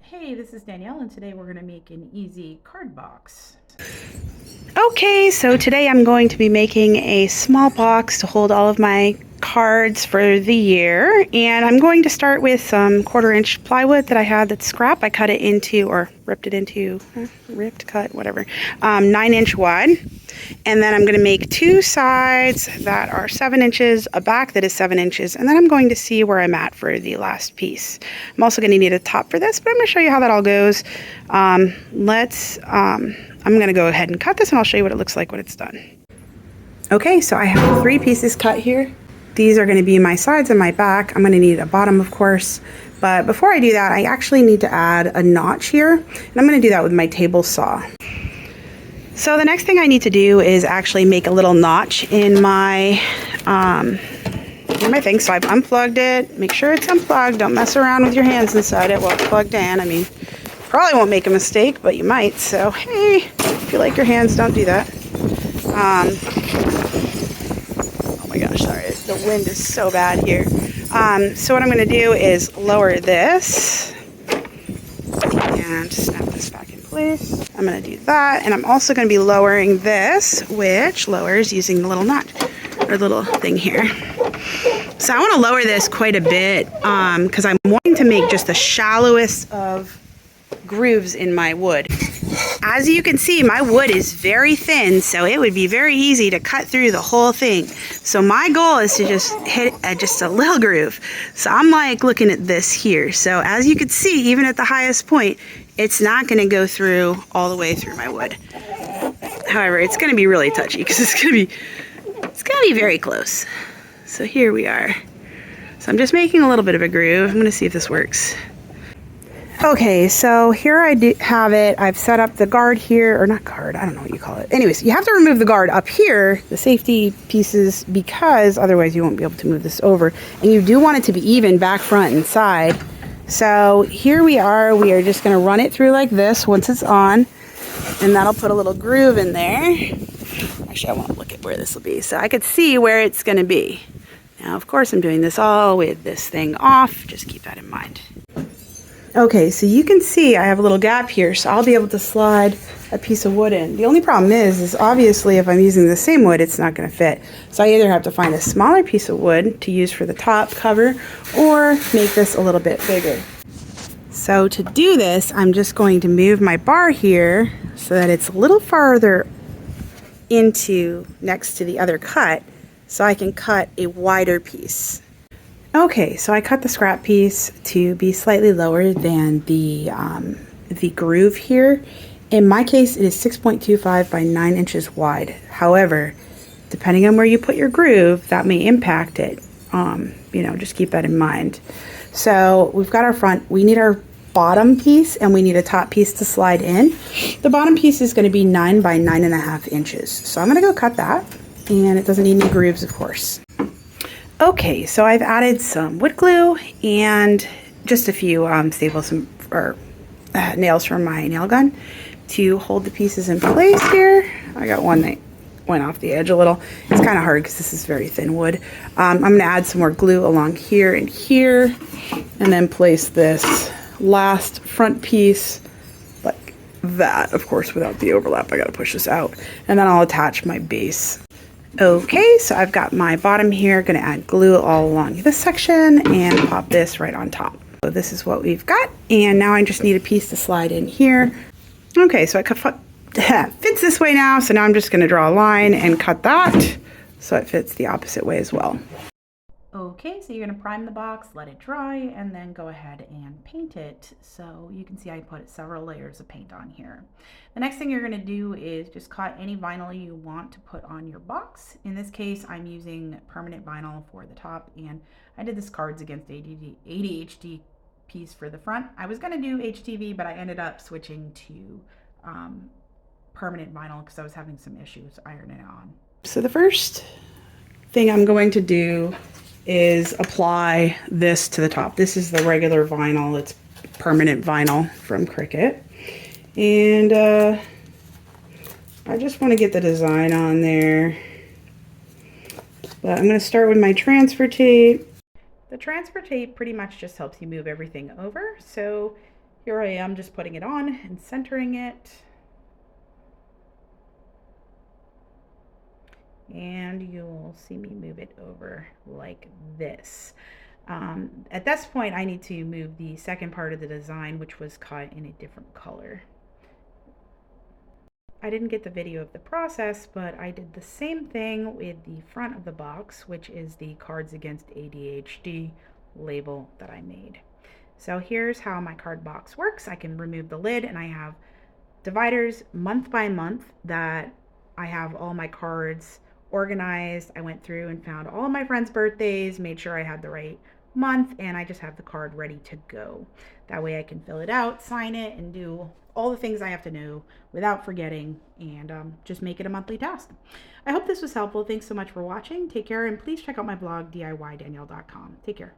Hey, this is Danielle, and today we're going to make an easy card box. Okay, so today I'm going to be making a small box to hold all of my cards for the year, and I'm going to start with some 1/4-inch plywood that I had that's scrap. I cut it into, or ripped it into, cut, whatever, 9-inch wide. And then I'm going to make 2 sides that are 7 inches, a back that is 7 inches, and then I'm going to see where I'm at for the last piece. I'm also going to need a top for this, but I'm going to show you how that all goes. I'm going to go ahead and cut this, and I'll show you what it looks like when it's done. Okay, so I have 3 pieces cut here. These are going to be my sides and my back. I'm going to need a bottom, of course. But before I do that, I actually need to add a notch here, and I'm going to do that with my table saw. So the next thing I need to do is actually make a little notch in my thing. So I've unplugged it. Make sure it's unplugged. Don't mess around with your hands inside it while it's plugged in. I mean, probably won't make a mistake, but you might. So hey, if you like your hands, don't do that. Oh my gosh, sorry. The wind is so bad here. So what I'm going to do is lower this and snap this back in place. I'm going to do that, and I'm also going to be lowering this, which lowers using the little notch or little thing here. So I want to lower this quite a bit because I'm wanting to make just the shallowest of grooves in my wood. As you can see, my wood is very thin, so it would be very easy to cut through the whole thing. So my goal is to just hit just a little groove. So I'm like looking at this here. So as you can see, even at the highest point, it's not going to go through all the way through my wood. However, it's going to be really touchy because it's going to be very close. So here we are. So I'm just making a little bit of a groove. I'm going to see if this works. Okay, so here I do have it. I've set up the guard here, or not guard, I don't know what you call it. Anyways, you have to remove the guard up here, the safety pieces, because otherwise you won't be able to move this over. And you do want it to be even back, front, and side. So here we are. We are just going to run it through like this once it's on, and that'll put a little groove in there. Actually, I want to look at where this will be so I could see where it's going to be. Now, of course, I'm doing this all with this thing off. Just keep that in mind. Okay, so you can see I have a little gap here, so I'll be able to slide a piece of wood in. The only problem is obviously if I'm using the same wood, it's not going to fit. So I either have to find a smaller piece of wood to use for the top cover or make this a little bit bigger. So to do this, I'm just going to move my bar here so that it's a little farther into next to the other cut so I can cut a wider piece. Okay, so I cut the scrap piece to be slightly lower than the groove here. In my case, it is 6.25 by 9 inches wide. However, depending on where you put your groove, that may impact it. Just keep that in mind. So we've got our front. We need our bottom piece, and we need a top piece to slide in. The bottom piece is going to be 9 by 9.5 inches. So I'm going to go cut that, and it doesn't need any grooves, of course. Okay, so I've added some wood glue and just a few staples or nails from my nail gun to hold the pieces in place here. I got one that went off the edge a little. It's kind of hard because this is very thin wood. I'm going to add some more glue along here and here, and then place this last front piece like that, of course, without the overlap. I got to push this out, and then I'll attach my base. Okay, so I've got my bottom here, going to add glue all along this section and pop this right on top. So this is what we've got, and now I just need a piece to slide in here. Okay, so it fits this way now, so now I'm just going to draw a line and cut that so it fits the opposite way as well. Okay, so you're going to prime the box, let it dry, and then go ahead and paint it. So you can see I put several layers of paint on here. The next thing you're going to do is just cut any vinyl you want to put on your box. In this case, I'm using permanent vinyl for the top, and I did this Cards Against ADHD piece for the front. I was going to do HTV, but I ended up switching to permanent vinyl because I was having some issues ironing it on. So the first thing I'm going to do is apply this to the top. This is the regular vinyl. It's permanent vinyl from Cricut. And I just want to get the design on there. But I'm going to start with my transfer tape. The transfer tape pretty much just helps you move everything over. So Here I am just putting it on and centering it. And you'll see me move it over like this. At this point, I need to move the second part of the design, which was cut in a different color. I didn't get the video of the process, but I did the same thing with the front of the box, which is the Cards Against ADHD label that I made. So here's how my card box works. I can remove the lid, and I have dividers month by month that I have all my cards organized. I went through and found all of my friends' birthdays, made sure I had the right month, and I just have the card ready to go. That way I can fill it out, sign it, and do all the things I have to know without forgetting, and just make it a monthly task. I hope this was helpful. Thanks so much for watching. Take care, and please check out my blog, DIYDanielle.com. Take care.